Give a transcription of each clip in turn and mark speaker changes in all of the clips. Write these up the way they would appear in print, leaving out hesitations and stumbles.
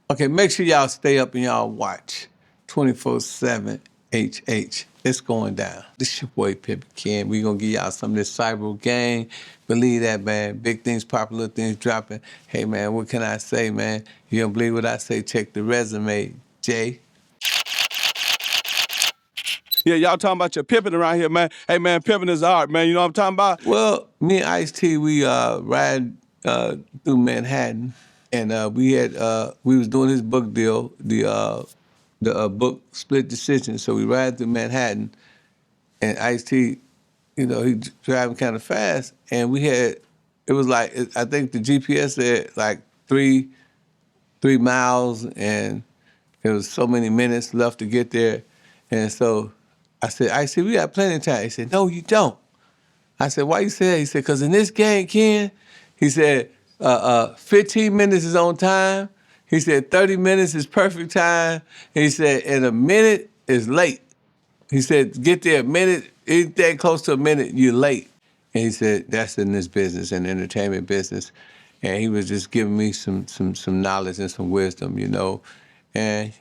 Speaker 1: Okay, make sure y'all stay up and y'all watch 24/7 HH. It's going down. This your boy Pimpin Ken. We gonna give y'all some of this cyber gang. Believe that, man. Big things popping, little things dropping. Hey, man, what can I say, man? You don't believe what I say? Check the resume, Jay.
Speaker 2: Yeah, y'all talking about your pimping around here, man. Hey, man, pimping is art, man. You know what I'm talking about?
Speaker 1: Well, me and Ice-T, we ride through Manhattan, and we was doing his book deal, the book Split Decision. So we ride through Manhattan, and Ice-T, he driving kind of fast, and it was like, I think the GPS said like 3 miles, and it was so many minutes left to get there. And so I said, Ice-T, we got plenty of time. He said, no, you don't. I said, why you say that? He said, because in this game, Ken, he said, 15 minutes is on time. He said, 30 minutes is perfect time. He said, and a minute is late. He said, get there a minute, anything close to a minute, you're late. And he said, that's in this business, in the entertainment business. And he was just giving me some knowledge and some wisdom, And,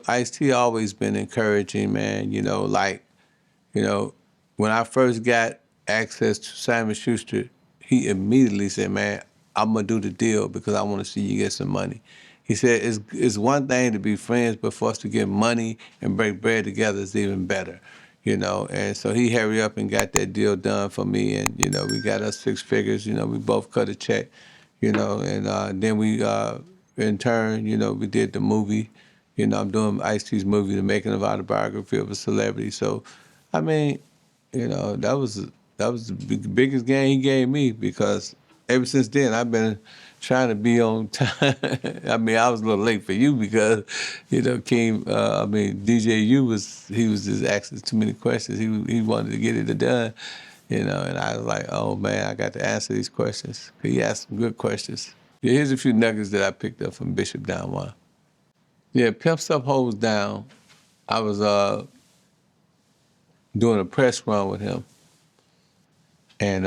Speaker 1: Ice-T always been encouraging, man, when I first got access to Simon Schuster, he immediately said, man, I'm going to do the deal because I want to see you get some money. He said, it's one thing to be friends, but for us to get money and break bread together is even better, And so he hurried up and got that deal done for me, and, we got us 6 figures, we both cut a check, and then we, in turn, we did the movie. I'm doing Ice-T's movie, The Making of Autobiography of a Celebrity. So, I mean, that was the biggest game he gave me because ever since then I've been trying to be on time. I mean, I was a little late for you because, DJ U was just asking too many questions. He wanted to get it done, and I was like, oh man, I got to answer these questions. He asked some good questions. Yeah, here's a few nuggets that I picked up from Bishop Don Juan. Yeah, Pimp Stuff Holds Down. I was doing a press run with him. And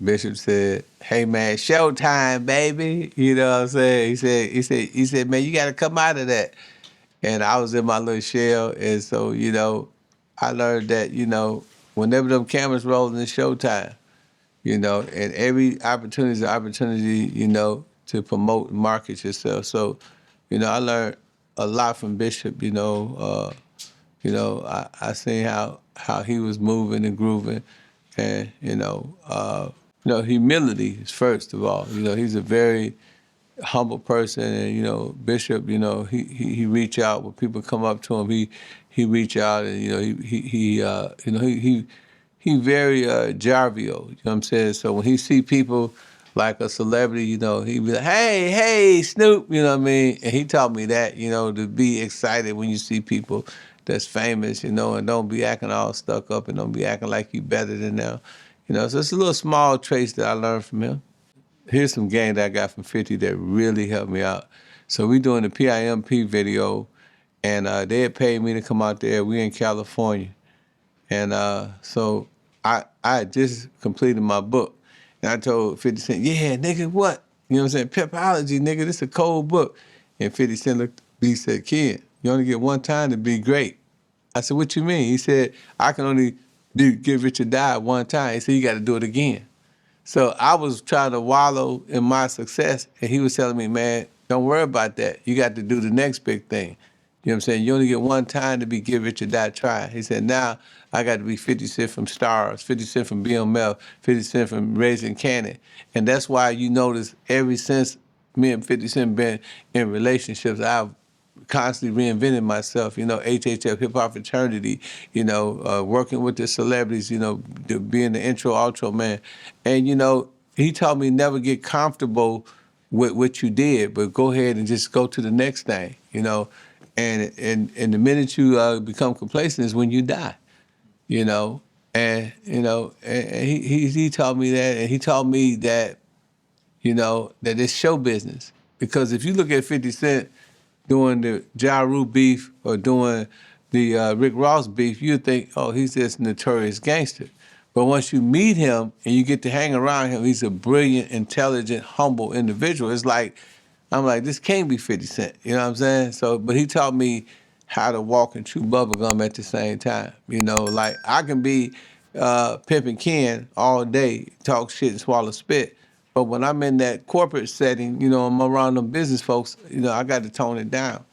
Speaker 1: Bishop said, hey man, showtime, baby. You know what I'm saying? He said, man, you gotta come out of that. And I was in my little shell, and so, I learned that, whenever them cameras rolling, it's showtime. And every opportunity is an opportunity, to promote and market yourself. So, I learned a lot from Bishop, I seen how he was moving and grooving, and humility is first of all. He's a very humble person, and Bishop, he reach out when people come up to him. He reach out, and he very jovial. You know what I'm saying? So when he see people like a celebrity, he be like, hey, Snoop, you know what I mean? And he taught me that, to be excited when you see people that's famous, and don't be acting all stuck up and don't be acting like you better than them. So it's a little small traits that I learned from him. Here's some game that I got from 50 that really helped me out. So we doing the PIMP video, and they had paid me to come out there. We in California. And so I had just completed my book. And I told 50 Cent, yeah, nigga, what? You know what I'm saying? Pepology, nigga, this a cold book. And 50 Cent looked at me and said, kid, you only get one time to be great. I said, what you mean? He said, I can only get rich or die one time. He said, you got to do it again. So I was trying to wallow in my success, and he was telling me, man, don't worry about that. You got to do the next big thing. You know what I'm saying? You only get one time to be Get Rich or Die Trying. He said, now I got to be 50 Cent from Stars, 50 Cent from BMF, 50 Cent from Raising Cannon. And that's why you notice ever since me and 50 Cent been in relationships, I've constantly reinventing myself, HHF, Hip Hop Fraternity, working with the celebrities, being the intro, outro man. And, he told me never get comfortable with what you did, but go ahead and just go to the next thing, And the minute you become complacent is when you die, And, and he taught me that, and he taught me that, that it's show business. Because if you look at 50 Cent, doing the Ja Rule beef or doing the Rick Ross beef, you'd think, oh, he's this notorious gangster. But once you meet him and you get to hang around him, he's a brilliant, intelligent, humble individual. It's like I'm like, this can't be 50 Cent. You know what I'm saying? So, but he taught me how to walk and chew bubblegum at the same time. You know, like I can be Pimpin Ken all day, talk shit and swallow spit. But when I'm in that corporate setting, you know, I'm around them business folks, you know, I got to tone it down.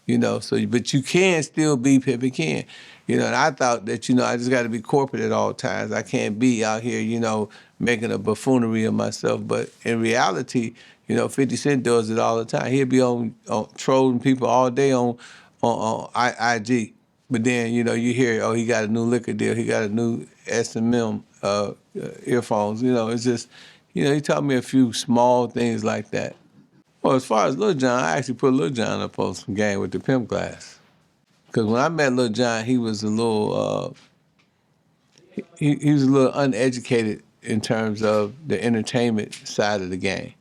Speaker 1: You know, so but you can still be Pimpin Ken. You know, and I thought that, you know, I just got to be corporate at all times. I can't be out here, you know, making a buffoonery of myself. But in reality, you know, 50 Cent does it all the time. He'll be on trolling people all day on IG. But then, you know, you hear, oh, he got a new liquor deal. He got a new S&M earphones. You know, it's just, you know, he taught me a few small things like that. Well, as far as Lil Jon, I actually put Lil Jon up on some game with the pimp class. Because when I met Lil Jon, he was a little, he was a little uneducated in terms of the entertainment side of the game.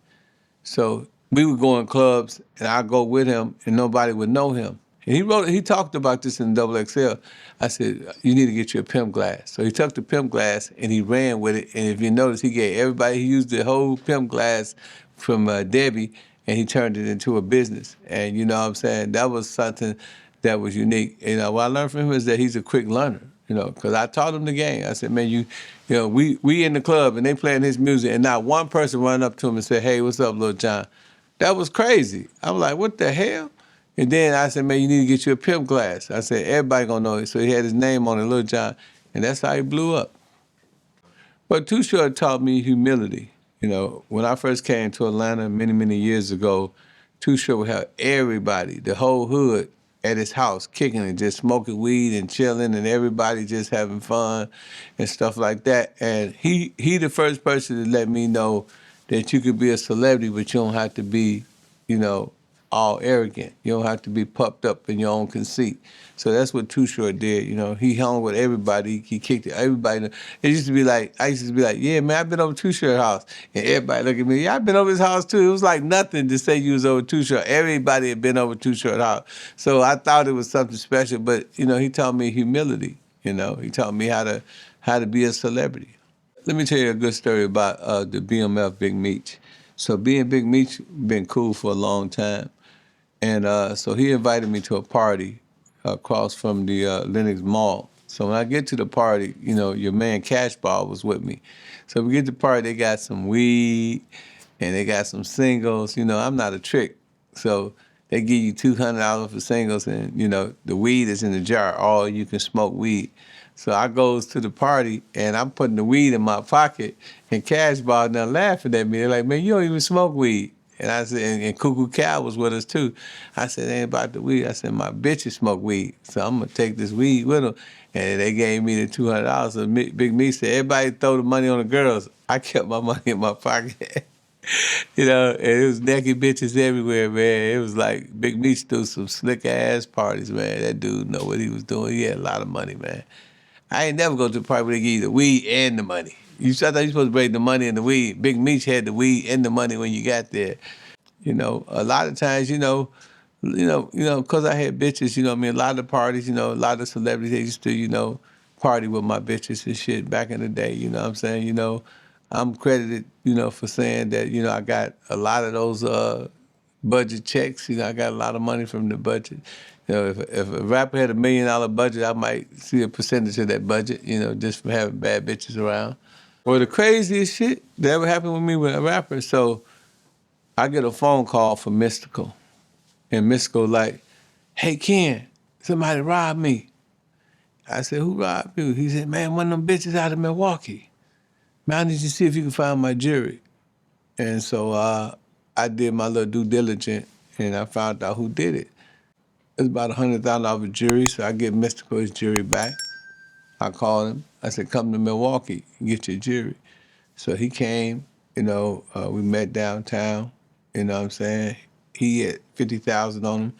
Speaker 1: So we would go in clubs, and I'd go with him, and nobody would know him. And he talked about this in Double XL. I said, you need to get you a pimp glass. So he took the pimp glass, and he ran with it. And if you notice, he gave everybody, he used the whole pimp glass from Debbie, and he turned it into a business. And you know what I'm saying? That was something that was unique. You know, what I learned from him is that he's a quick learner. You know, because I taught him the game. I said, man, you know, we in the club and they playing his music, and not one person run up to him and said, hey, what's up, Lil Jon? That was crazy. I'm like, what the hell? And then I said, man, you need to get you a pimp glass. I said, everybody gonna know it. So he had his name on it, Lil Jon, and that's how he blew up. But Too Short taught me humility. You know, when I first came to Atlanta many, many years ago, Too Short would have everybody, the whole hood, at his house, kicking and just smoking weed and chilling, and everybody just having fun and stuff like that. And he the first person to let me know that you could be a celebrity, but you don't have to be, you know, all arrogant. You don't have to be puffed up in your own conceit. So that's what Too Short did. You know, he hung with everybody. He kicked everybody. It used to be like, I used to be like, yeah, man, I've been over Too Short's house. And everybody look at me, yeah, I've been over his house too. It was like nothing to say you was over Too Short. Everybody had been over Too Short's house. So I thought it was something special, but, you know, he taught me humility. You know, he taught me how to be a celebrity. Let me tell you a good story about the BMF Big Meech. So being Big Meech been cool for a long time. And so he invited me to a party across from the Lenox Mall. So when I get to the party, you know, your man Cashball was with me. So we get to the party, they got some weed and they got some singles. You know, I'm not a trick. So they give you $200 for singles, and, you know, the weed is in the jar. All you can smoke weed. So I goes to the party, and I'm putting the weed in my pocket, and Cashball now laughing at me. They're like, man, you don't even smoke weed. And I said, and Cuckoo Cal was with us too. I said, ain't about the weed. I said, my bitches smoke weed, so I'm gonna take this weed with them. And they gave me the $200. So Big Me said, everybody throw the money on the girls. I kept my money in my pocket. You know, and it was naked bitches everywhere, man. It was like Big Meech threw some slick ass parties, man. That dude know what he was doing. He had a lot of money, man. I ain't never go to a party where they give you the weed and the money. I thought you supposed to bring the money and the weed. Big Meech had the weed and the money when you got there. You know, a lot of times, because I had bitches, you know what I mean, a lot of the parties, you know, a lot of celebrities, they used to, you know, party with my bitches and shit back in the day, you know what I'm saying? You know, I'm credited, you know, for saying that, you know, I got a lot of those budget checks. You know, I got a lot of money from the budget. You know, if a rapper had $1 million budget, I might see a percentage of that budget, you know, just from having bad bitches around. Well, the craziest shit that ever happened with me with a rapper, so I get a phone call from Mystical. And Mystical like, hey, Ken, somebody robbed me. I said, who robbed you? He said, man, one of them bitches out of Milwaukee. Man, I need you to see if you can find my jewelry. And so I did my little due diligence, and I found out who did it. It's about $100,000 jury, so I get Mystical his jury back. I called him. I said, come to Milwaukee and get your jury. So he came, you know, we met downtown, you know what I'm saying? He had 50,000 on him.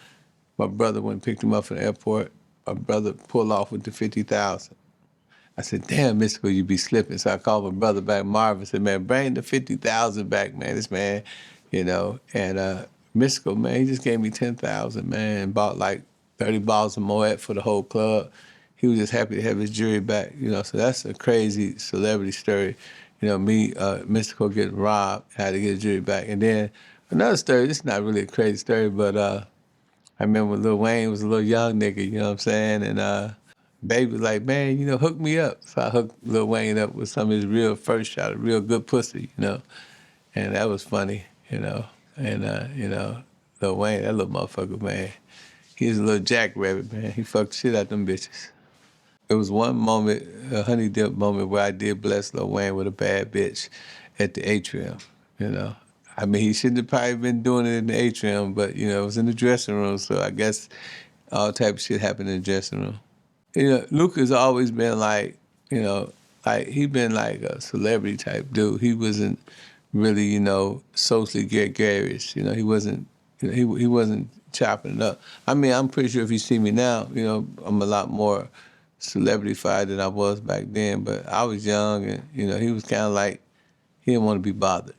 Speaker 1: My brother went and picked him up from the airport. My brother pulled off with the 50,000. I said, damn, Mystical, you be slipping. So I called my brother back, Marvin, and said, man, bring the 50,000 back, man. This man, you know, and Mystical, man, he just gave me 10,000, man, and bought like 30 bottles of Moet for the whole club. He was just happy to have his jury back, you know, so that's a crazy celebrity story. You know, me, Mystical getting robbed, had to get his jury back. And then Another story, this is not really a crazy story, but I remember when Lil Wayne was a little young nigga, you know what I'm saying? And Baby was like, man, hook me up. So I hooked Lil Wayne up with some of his real first shot, a real good pussy, And that was funny. And Lil Wayne, that little motherfucker, man, he's a little jackrabbit, man. He fucked the shit out them bitches. There was one moment, a honey dip moment, where I did bless Lil Wayne with a bad bitch at the atrium. I mean, he shouldn't have probably been doing it in the atrium, but, it was in the dressing room, so I guess all type of shit happened in the dressing room. Luca's always been like he been like a celebrity type dude. He wasn't really, socially gregarious. He wasn't, he wasn't chopping it up. I mean, I'm pretty sure if you see me now, I'm a lot more celebrity-fied than I was back then. But I was young, and he was kind of like he didn't want to be bothered.